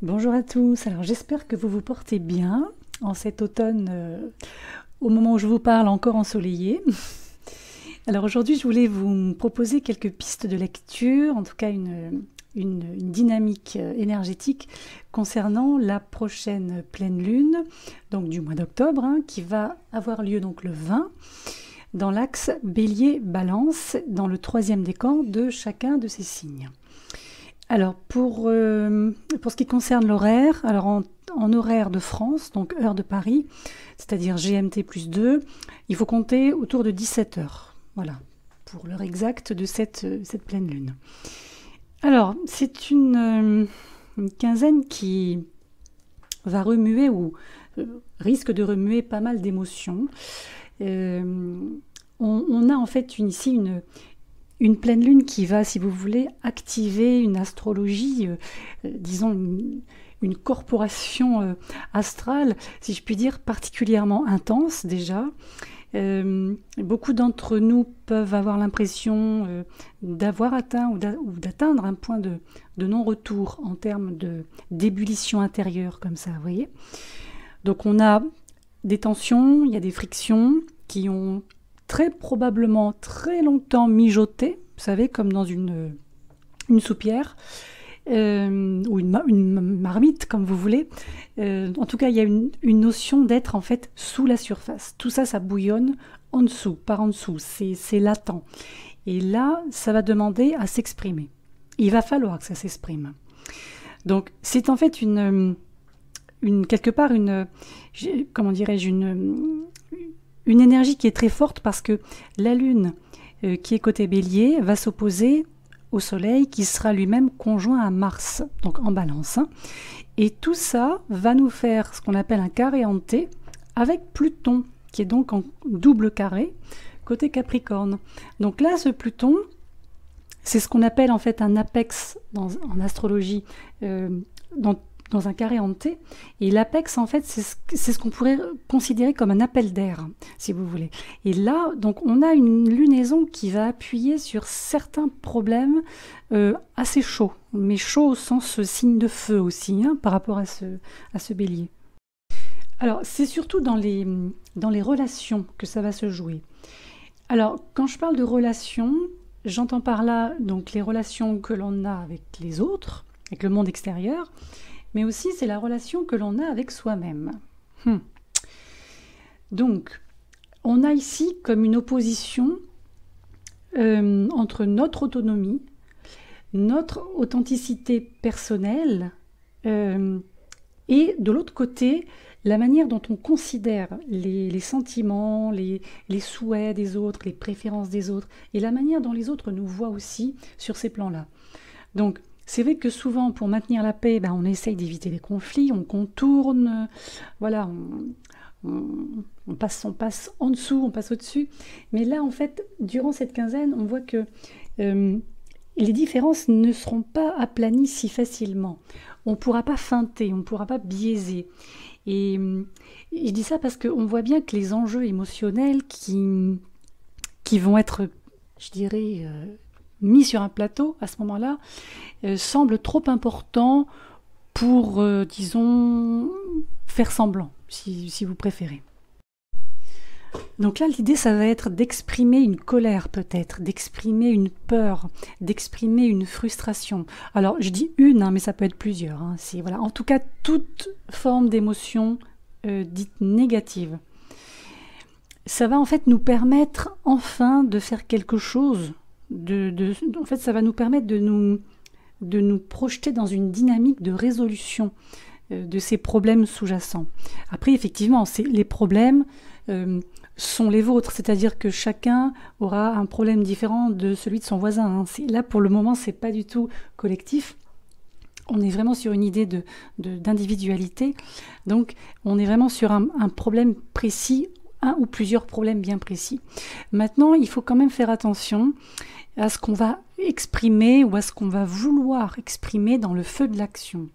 Bonjour à tous, alors j'espère que vous vous portez bien en cet automne, au moment où je vous parle encore ensoleillé. Alors aujourd'hui je voulais vous proposer quelques pistes de lecture, en tout cas une dynamique énergétique concernant la prochaine pleine lune, donc du mois d'octobre, hein, qui va avoir lieu donc le 20, dans l'axe Bélier-Balance, dans le troisième décan de chacun de ces signes. Alors, pour ce qui concerne l'horaire, alors en horaire de France, donc heure de Paris, c'est-à-dire GMT plus 2, il faut compter autour de 17 heures. Voilà, pour l'heure exacte de cette pleine lune. Alors, c'est une quinzaine qui va remuer ou risque de remuer pas mal d'émotions. On a en fait ici une pleine lune qui va, si vous voulez, activer une astrologie, disons une corporation astrale, si je puis dire, particulièrement intense déjà. Beaucoup d'entre nous peuvent avoir l'impression d'avoir atteint ou d'atteindre un point de non-retour en termes d'ébullition intérieure, comme ça, vous voyez. Donc on a des tensions, il y a des frictions qui ont très probablement très longtemps mijoté, vous savez, comme dans une soupière, ou une marmite, comme vous voulez. En tout cas, il y a une notion d'être en fait sous la surface. Tout ça, ça bouillonne en dessous, par en dessous, c'est latent. Et là, ça va demander à s'exprimer. Il va falloir que ça s'exprime. Donc, c'est en fait quelque part comment dirais-je, une énergie qui est très forte parce que la Lune, qui est côté Bélier, va s'opposer au Soleil qui sera lui-même conjoint à Mars, donc en Balance. Hein. Et tout ça va nous faire ce qu'on appelle un carré hanté avec Pluton, qui est donc en double carré, côté Capricorne. Donc là, ce Pluton, c'est ce qu'on appelle en fait un apex en astrologie, dans un carré hanté. Et l'apex, en fait, c'est ce qu'on pourrait considérer comme un appel d'air, si vous voulez. Et là, donc, on a une lunaison qui va appuyer sur certains problèmes assez chauds, mais chauds au sens signe de feu aussi, hein, par rapport à ce bélier. Alors, c'est surtout dans les relations que ça va se jouer. Alors, quand je parle de relations, j'entends par là donc les relations que l'on a avec les autres, avec le monde extérieur, mais aussi c'est la relation que l'on a avec soi-même. Donc, on a ici comme une opposition entre notre autonomie, notre authenticité personnelle, et de l'autre côté, la manière dont on considère les sentiments, les souhaits des autres, les préférences des autres, et la manière dont les autres nous voient aussi sur ces plans-là. Donc, c'est vrai que souvent, pour maintenir la paix, on essaye d'éviter les conflits, on contourne, voilà, on passe en dessous, on passe au-dessus. Mais là, en fait, durant cette quinzaine, on voit que les différences ne seront pas aplanies si facilement. On ne pourra pas feinter, on ne pourra pas biaiser. Et je dis ça parce qu'on voit bien que les enjeux émotionnels qui vont être, je dirais, mis sur un plateau à ce moment-là, semblent trop importants pour, disons, faire semblant, si vous préférez. Donc là, l'idée, ça va être d'exprimer une colère peut-être, d'exprimer une peur, d'exprimer une frustration. Alors, je dis une, hein, mais ça peut être plusieurs. Hein. Voilà. En tout cas, toute forme d'émotion dite négative. Ça va en fait nous permettre enfin de faire quelque chose. En fait, ça va nous permettre de nous projeter dans une dynamique de résolution de ces problèmes sous-jacents. Après, effectivement, les problèmes sont les vôtres, c'est-à-dire que chacun aura un problème différent de celui de son voisin. Hein. Là, pour le moment, c'est pas du tout collectif. On est vraiment sur une idée d'individualité. Donc, on est vraiment sur un problème précis, un ou plusieurs problèmes bien précis. Maintenant, il faut quand même faire attention à ce qu'on va exprimer ou à ce qu'on va vouloir exprimer dans le feu de l'action.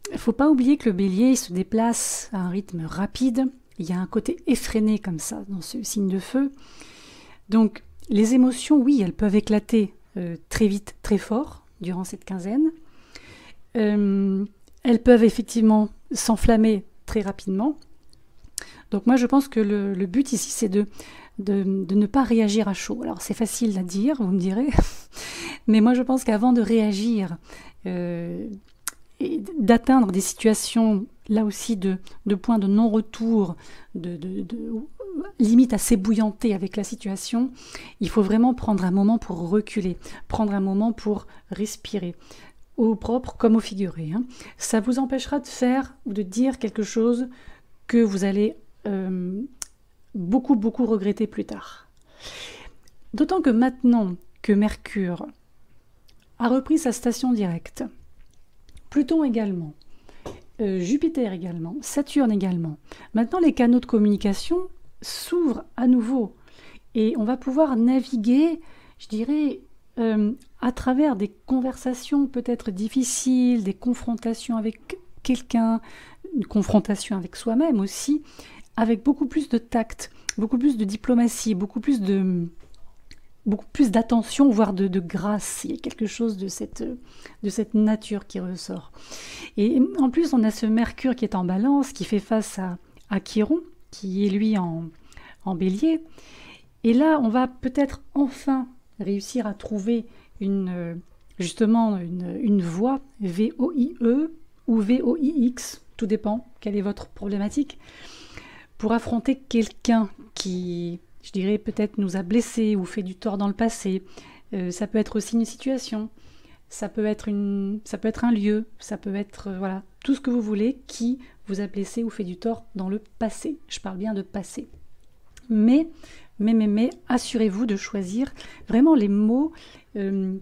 Il ne faut pas oublier que le bélier il se déplace à un rythme rapide. Il y a un côté effréné comme ça dans ce signe de feu. Donc les émotions, oui, elles peuvent éclater très vite, très fort durant cette quinzaine. elles peuvent effectivement s'enflammer très rapidement. Donc moi je pense que le but ici c'est de ne pas réagir à chaud. Alors c'est facile à dire, vous me direz, mais moi je pense qu'avant de réagir et d'atteindre des situations là aussi de points de non-retour, limite à s'ébouillanter avec la situation, il faut vraiment prendre un moment pour reculer, prendre un moment pour respirer, au propre comme au figuré. Ça vous empêchera de faire ou de dire quelque chose que vous allez beaucoup regretter plus tard. D'autant que maintenant que Mercure a repris sa station directe, Pluton également, Jupiter également, Saturne également, maintenant les canaux de communication s'ouvrent à nouveau et on va pouvoir naviguer, je dirais, à travers des conversations peut-être difficiles, des confrontations avec quelqu'un, une confrontation avec soi-même aussi, avec beaucoup plus de tact, beaucoup plus de diplomatie, beaucoup plus d'attention, voire de grâce. Il y a quelque chose de cette nature qui ressort. Et en plus, on a ce Mercure qui est en Balance, qui fait face à Chiron, qui est lui en Bélier. Et là, on va peut-être enfin réussir à trouver justement une voie, V-O-I-E ou V-O-I-X, tout dépend, quelle est votre problématique, pour affronter quelqu'un qui, je dirais, peut-être nous a blessés ou fait du tort dans le passé. Ça peut être aussi une situation, ça peut être un lieu, ça peut être voilà, tout ce que vous voulez qui vous a blessé ou fait du tort dans le passé. Je parle bien de passé. Mais assurez-vous de choisir vraiment les mots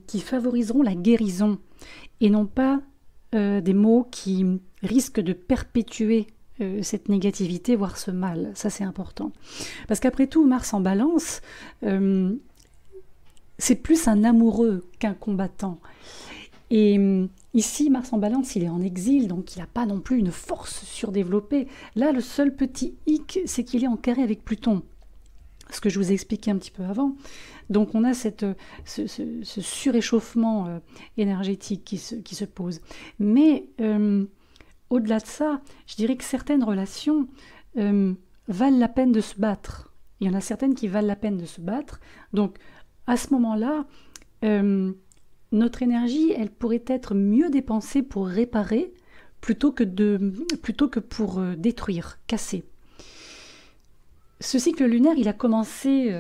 qui favoriseront la guérison et non pas des mots qui risquent de perpétuer cette négativité, voire ce mal. Ça, c'est important. Parce qu'après tout, Mars en Balance, c'est plus un amoureux qu'un combattant. Et ici, Mars en Balance, il est en exil, donc il n'a pas non plus une force surdéveloppée. Là, le seul petit hic, c'est qu'il est en carré avec Pluton. Ce que je vous ai expliqué un petit peu avant. Donc on a ce suréchauffement énergétique qui se pose. Mais au-delà de ça, je dirais que certaines relations valent la peine de se battre. Il y en a certaines qui valent la peine de se battre. Donc à ce moment-là, notre énergie, elle pourrait être mieux dépensée pour réparer plutôt que pour détruire, casser. Ce cycle lunaire, il a commencé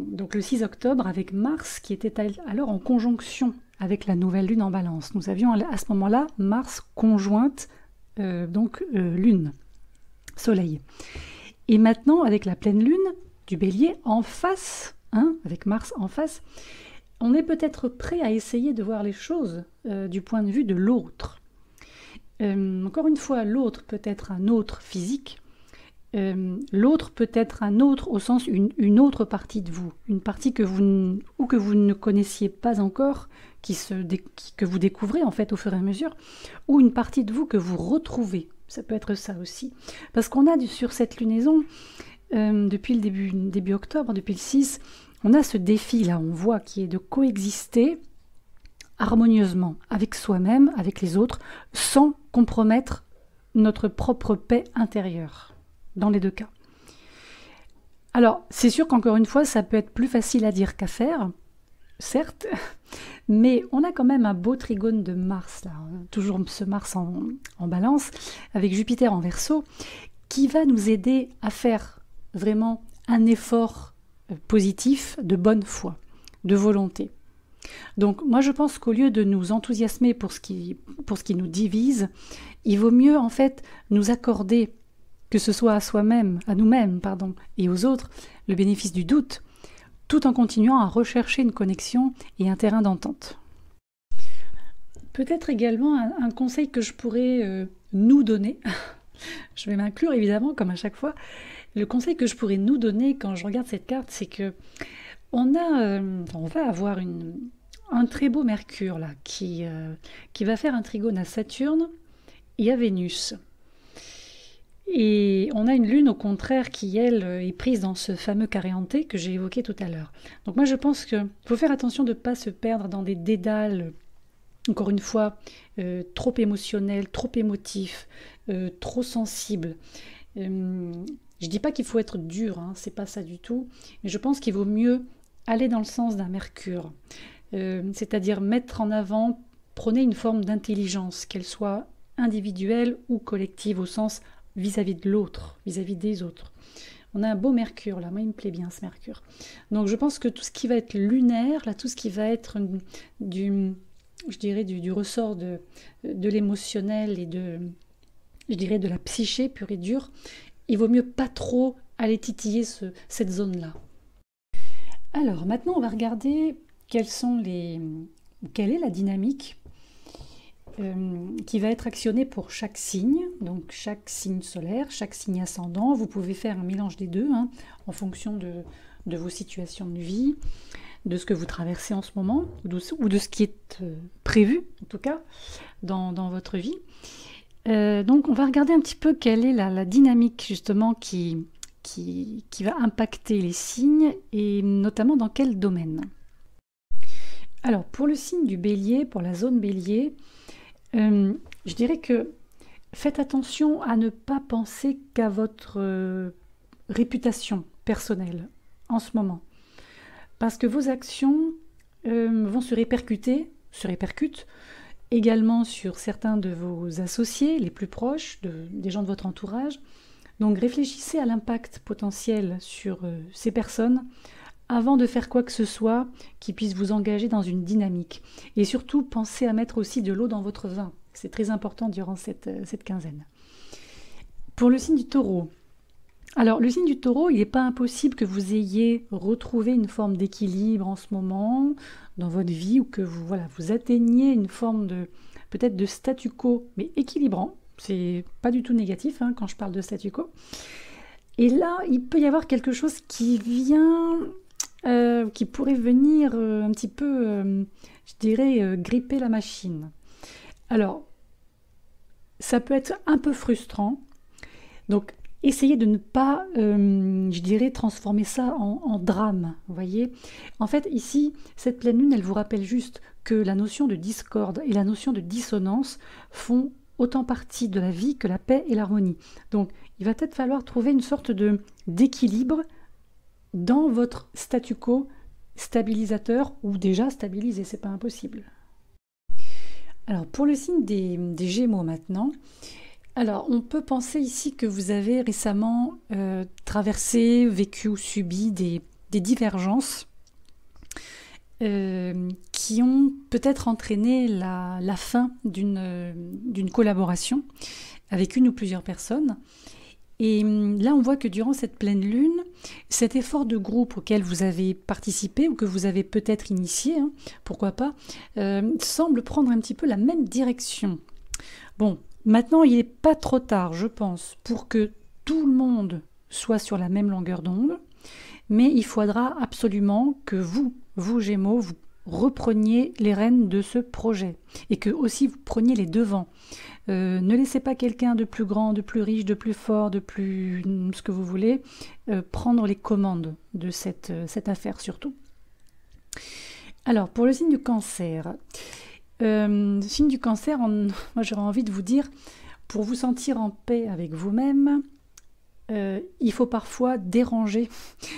donc le 6 octobre avec Mars qui était alors en conjonction avec la nouvelle lune en Balance. Nous avions à ce moment-là Mars conjointe Lune, Soleil. Et maintenant, avec la pleine lune du Bélier en face, avec Mars en face, on est peut-être prêt à essayer de voir les choses du point de vue de l'autre. Encore une fois, l'autre peut être un autre physique, l'autre peut être un autre au sens une autre partie de vous, une partie que vous ne connaissiez pas encore, que vous découvrez en fait au fur et à mesure, ou une partie de vous que vous retrouvez. Ça peut être ça aussi. Parce qu'on a sur cette lunaison, depuis le début octobre, depuis le 6, on a ce défi là, on voit, qui est de coexister harmonieusement avec soi-même, avec les autres, sans compromettre notre propre paix intérieure. Dans les deux cas. Alors, c'est sûr qu'encore une fois, ça peut être plus facile à dire qu'à faire, certes, mais on a quand même un beau trigone de Mars, là, toujours ce Mars en Balance, avec Jupiter en Verseau, qui va nous aider à faire vraiment un effort positif, de bonne foi, de volonté. Donc moi je pense qu'au lieu de nous enthousiasmer pour ce qui nous divise, il vaut mieux en fait nous accorder, que ce soit à nous-mêmes, et aux autres, le bénéfice du doute, tout en continuant à rechercher une connexion et un terrain d'entente. Peut-être également un conseil que je pourrais nous donner, je vais m'inclure évidemment, comme à chaque fois, le conseil que je pourrais nous donner quand je regarde cette carte, c'est que on va avoir un très beau Mercure là, qui va faire un trigone à Saturne et à Vénus. Et on a une lune au contraire qui, elle, est prise dans ce fameux carré hanté que j'ai évoqué tout à l'heure. Donc moi je pense qu'il faut faire attention de ne pas se perdre dans des dédales encore une fois, trop émotionnel, trop émotif, trop sensible. Je ne dis pas qu'il faut être dur, hein, c'est pas ça du tout, mais je pense qu'il vaut mieux aller dans le sens d'un Mercure, c'est-à-dire mettre en avant, prôner une forme d'intelligence, qu'elle soit individuelle ou collective, au sens vis-à-vis de l'autre, vis-à-vis des autres. On a un beau Mercure là, moi il me plaît bien ce Mercure. Donc je pense que tout ce qui va être lunaire, là, tout ce qui va être je dirais du ressort de l'émotionnel et je dirais de la psyché pure et dure, il vaut mieux pas trop aller titiller cette zone-là. Alors maintenant on va regarder quelle est la dynamique qui va être actionnée pour chaque signe, donc chaque signe solaire, chaque signe ascendant. Vous pouvez faire un mélange des deux, hein, en fonction de vos situations de vie, de ce que vous traversez en ce moment, ou de ce qui est prévu, en tout cas, dans votre vie. Donc on va regarder un petit peu quelle est la dynamique justement qui va impacter les signes, et notamment dans quel domaine. Alors pour le signe du Bélier, pour la zone Bélier, je dirais que faites attention à ne pas penser qu'à votre réputation personnelle en ce moment. Parce que vos actions vont se répercutent également sur certains de vos associés les plus proches, des gens de votre entourage. Donc réfléchissez à l'impact potentiel sur ces personnes avant de faire quoi que ce soit qui puisse vous engager dans une dynamique. Et surtout, pensez à mettre aussi de l'eau dans votre vin. C'est très important durant cette quinzaine. Pour le signe du Taureau. Alors, le signe du Taureau, il n'est pas impossible que vous ayez retrouvé une forme d'équilibre en ce moment dans votre vie, ou que vous atteigniez une forme peut-être de statu quo, mais équilibrant. C'est pas du tout négatif, hein, quand je parle de statu quo. Et là, il peut y avoir quelque chose qui vient... qui pourrait venir un petit peu, je dirais, gripper la machine. Alors, ça peut être un peu frustrant. Donc, essayez de ne pas, je dirais, transformer ça en drame. Vous voyez ? En fait, ici, cette pleine lune, elle vous rappelle juste que la notion de discorde et la notion de dissonance font autant partie de la vie que la paix et l'harmonie. Donc, il va peut-être falloir trouver une sorte d'équilibre dans votre statu quo stabilisateur, ou déjà stabilisé, c'est pas impossible. Alors pour le signe des Gémeaux maintenant, alors on peut penser ici que vous avez récemment traversé, vécu ou subi des divergences qui ont peut-être entraîné la fin d'une collaboration avec une ou plusieurs personnes. Et là, on voit que durant cette pleine lune, cet effort de groupe auquel vous avez participé, ou que vous avez peut-être initié, hein, pourquoi pas, semble prendre un petit peu la même direction. Bon, maintenant, il n'est pas trop tard, je pense, pour que tout le monde soit sur la même longueur d'onde, mais il faudra absolument que vous Gémeaux, vous repreniez les rênes de ce projet, et que aussi vous preniez les devants. Ne laissez pas quelqu'un de plus grand, de plus riche, de plus fort, de plus ce que vous voulez, prendre les commandes de cette affaire surtout. Alors, pour le signe du Cancer, moi j'aurais envie de vous dire, pour vous sentir en paix avec vous-même, il faut parfois déranger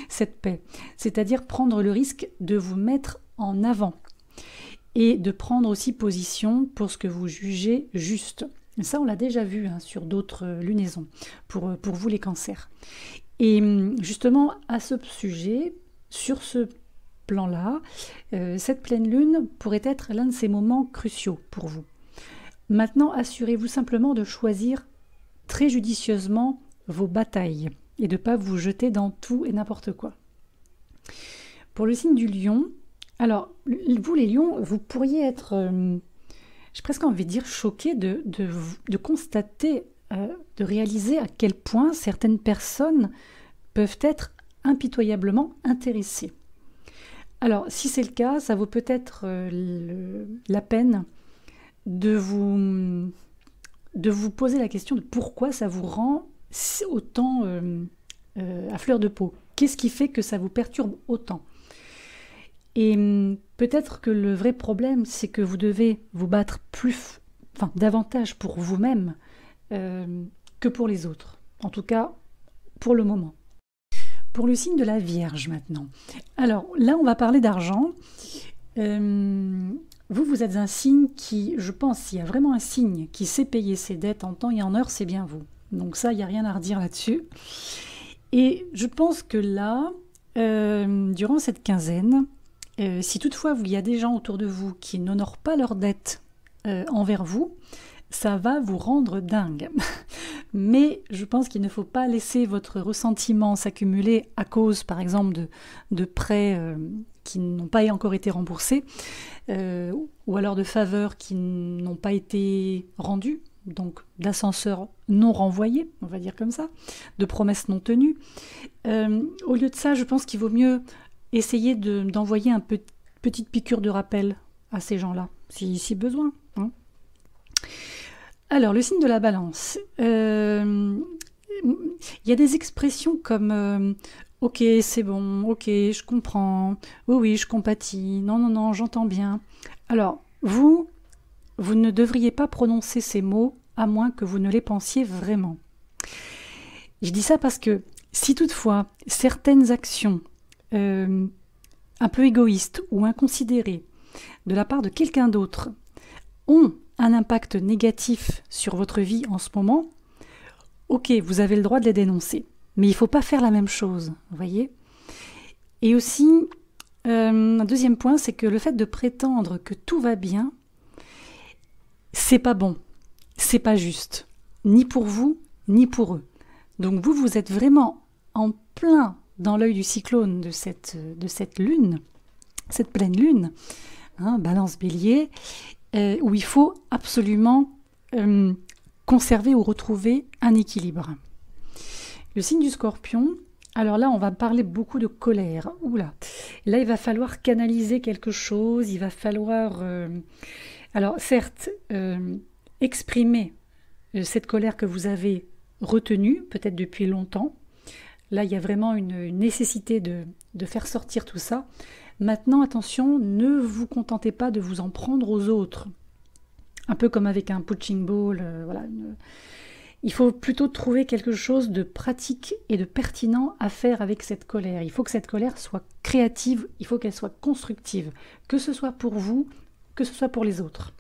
cette paix, c'est-à-dire prendre le risque de vous mettre en avant et de prendre aussi position pour ce que vous jugez juste. Ça, on l'a déjà vu, hein, sur d'autres lunaisons, pour vous les cancers. Et justement, à ce sujet, sur ce plan-là, cette pleine lune pourrait être l'un de ces moments cruciaux pour vous. Maintenant, assurez-vous simplement de choisir très judicieusement vos batailles et de ne pas vous jeter dans tout et n'importe quoi. Pour le signe du Lion, alors, vous les lions, vous pourriez être, j'ai presque envie de dire, choqués de constater, de réaliser à quel point certaines personnes peuvent être impitoyablement intéressées. Alors, si c'est le cas, ça vaut peut-être la peine de vous poser la question de pourquoi ça vous rend autant à fleur de peau. Qu'est-ce qui fait que ça vous perturbe autant ? Et peut-être que le vrai problème, c'est que vous devez vous battre davantage pour vous-même que pour les autres. En tout cas, pour le moment. Pour le signe de la Vierge maintenant. Alors là, on va parler d'argent. Vous êtes un signe qui, je pense, s'il y a vraiment un signe qui sait payer ses dettes en temps et en heure, c'est bien vous. Donc ça, il n'y a rien à redire là-dessus. Et je pense que là, durant cette quinzaine, si toutefois il y a des gens autour de vous qui n'honorent pas leurs dettes envers vous, ça va vous rendre dingue. Mais je pense qu'il ne faut pas laisser votre ressentiment s'accumuler à cause, par exemple, de prêts qui n'ont pas encore été remboursés, ou alors de faveurs qui n'ont pas été rendues, donc d'ascenseurs non renvoyés, on va dire comme ça, de promesses non tenues. Au lieu de ça, je pense qu'il vaut mieux essayer d'envoyer une petite piqûre de rappel à ces gens-là, si besoin. Hein. Alors, le signe de la Balance. Il y a des expressions comme ok, c'est bon, ok, je comprends, oui, je compatis, non, j'entends bien. Alors, vous ne devriez pas prononcer ces mots à moins que vous ne les pensiez vraiment. Je dis ça parce que si toutefois certaines actions un peu égoïstes ou inconsidérées de la part de quelqu'un d'autre ont un impact négatif sur votre vie en ce moment, ok, vous avez le droit de les dénoncer. Mais il ne faut pas faire la même chose, vous voyez. Et aussi, un deuxième point, c'est que le fait de prétendre que tout va bien, c'est pas bon, c'est pas juste, ni pour vous, ni pour eux. Donc vous êtes vraiment en plein dans l'œil du cyclone de cette lune, cette pleine lune, hein, Balance Bélier, où il faut absolument conserver ou retrouver un équilibre. Le signe du Scorpion, alors là, on va parler beaucoup de colère. Oula, là, il va falloir canaliser quelque chose, il va falloir, alors certes, exprimer cette colère que vous avez retenue, peut-être depuis longtemps. Là, il y a vraiment une nécessité de faire sortir tout ça. Maintenant, attention, ne vous contentez pas de vous en prendre aux autres. Un peu comme avec un punching ball, voilà. Il faut plutôt trouver quelque chose de pratique et de pertinent à faire avec cette colère. Il faut que cette colère soit créative, il faut qu'elle soit constructive, que ce soit pour vous, que ce soit pour les autres.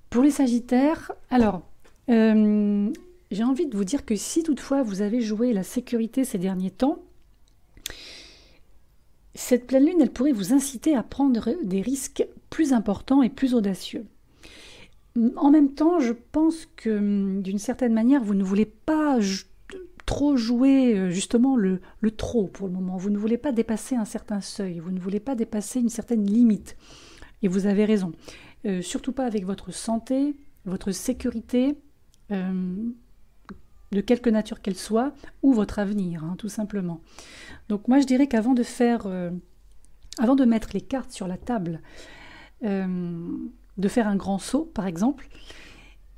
Pour les Sagittaires, alors, j'ai envie de vous dire que si toutefois vous avez joué la sécurité ces derniers temps, cette pleine lune, elle pourrait vous inciter à prendre des risques plus importants et plus audacieux. En même temps, je pense que d'une certaine manière, vous ne voulez pas trop jouer justement le trop pour le moment. Vous ne voulez pas dépasser un certain seuil, vous ne voulez pas dépasser une certaine limite. Et vous avez raison. Surtout pas avec votre santé, votre sécurité, de quelque nature qu'elle soit, ou votre avenir, hein, tout simplement. Donc moi, je dirais qu'avant de mettre les cartes sur la table, de faire un grand saut, par exemple,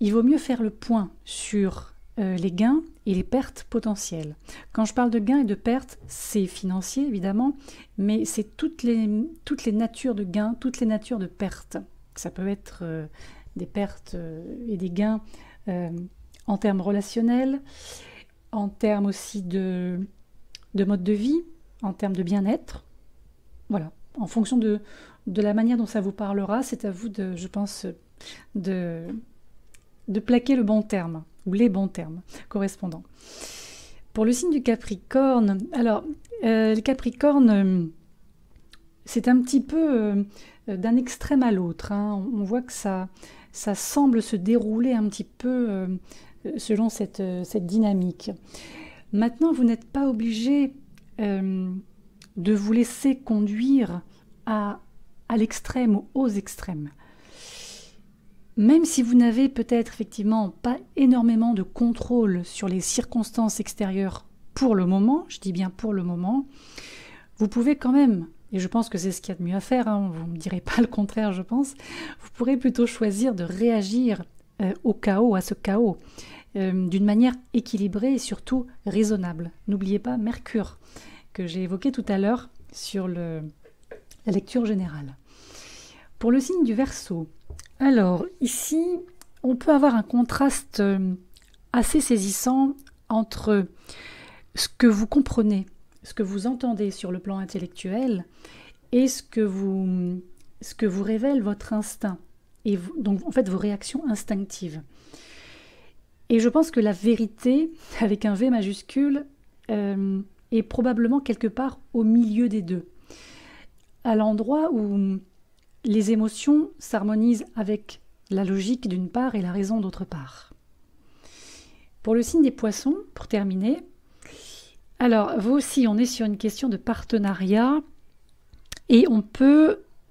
il vaut mieux faire le point sur les gains et les pertes potentielles. Quand je parle de gains et de pertes, c'est financier, évidemment, mais c'est toutes les natures de gains, toutes les natures de pertes. Ça peut être des pertes et des gains en termes relationnels, en termes aussi de mode de vie, en termes de bien-être. Voilà, en fonction de la manière dont ça vous parlera, c'est à vous, je pense, de plaquer le bon terme, ou les bons termes correspondants. Pour le signe du Capricorne, alors, le Capricorne, c'est un petit peu d'un extrême à l'autre. Hein. On voit que ça semble se dérouler un petit peu selon cette dynamique. Maintenant, vous n'êtes pas obligé de vous laisser conduire à l'extrême ou aux extrêmes. Même si vous n'avez peut-être effectivement pas énormément de contrôle sur les circonstances extérieures pour le moment, je dis bien pour le moment, vous pouvez quand même, et je pense que c'est ce qu'il y a de mieux à faire, hein, vous ne me direz pas le contraire je pense, vous pourrez plutôt choisir de réagir au chaos, à ce chaos, d'une manière équilibrée et surtout raisonnable. N'oubliez pas Mercure, que j'ai évoqué tout à l'heure sur la lecture générale. Pour le signe du Verseau, alors ici, on peut avoir un contraste assez saisissant entre ce que vous comprenez, ce que vous entendez sur le plan intellectuel et ce que vous révèle votre instinct, et donc en fait vos réactions instinctives. Et je pense que la vérité, avec un V majuscule, est probablement quelque part au milieu des deux, à l'endroit où les émotions s'harmonisent avec la logique d'une part et la raison d'autre part. Pour le signe des Poissons, pour terminer, alors vous aussi on est sur une question de partenariat et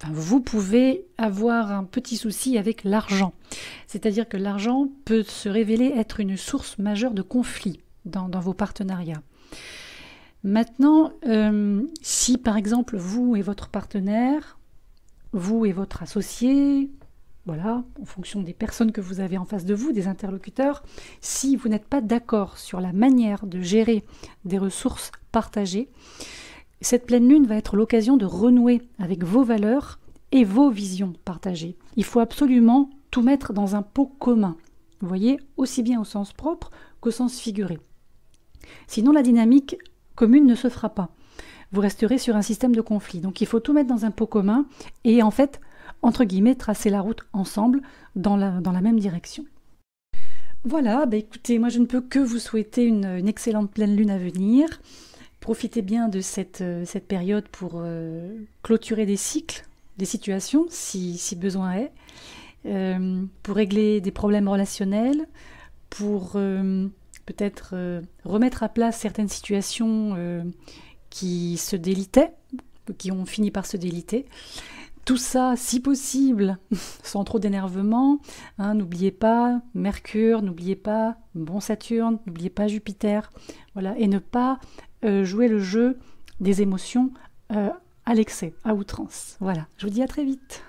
vous pouvez avoir un petit souci avec l'argent. C'est-à-dire que l'argent peut se révéler être une source majeure de conflit dans vos partenariats. Maintenant, si par exemple vous et votre partenaire, vous et votre associé, voilà, en fonction des personnes que vous avez en face de vous, des interlocuteurs, si vous n'êtes pas d'accord sur la manière de gérer des ressources partagées, cette pleine lune va être l'occasion de renouer avec vos valeurs et vos visions partagées. Il faut absolument tout mettre dans un pot commun, vous voyez, aussi bien au sens propre qu'au sens figuré. Sinon, la dynamique commune ne se fera pas. Vous resterez sur un système de conflit. Donc il faut tout mettre dans un pot commun et en fait, entre guillemets, tracer la route ensemble dans la même direction. Voilà, écoutez, moi je ne peux que vous souhaiter une excellente pleine lune à venir. Profitez bien de cette période pour clôturer des cycles, des situations, si besoin est, pour régler des problèmes relationnels, pour peut-être remettre à place certaines situations qui se délitaient, qui ont fini par se déliter. Tout ça, si possible, sans trop d'énervement. N'oubliez pas Mercure, n'oubliez pas bon Saturne, n'oubliez pas Jupiter. Voilà, et ne pas jouer le jeu des émotions à l'excès, à outrance. Voilà, je vous dis à très vite.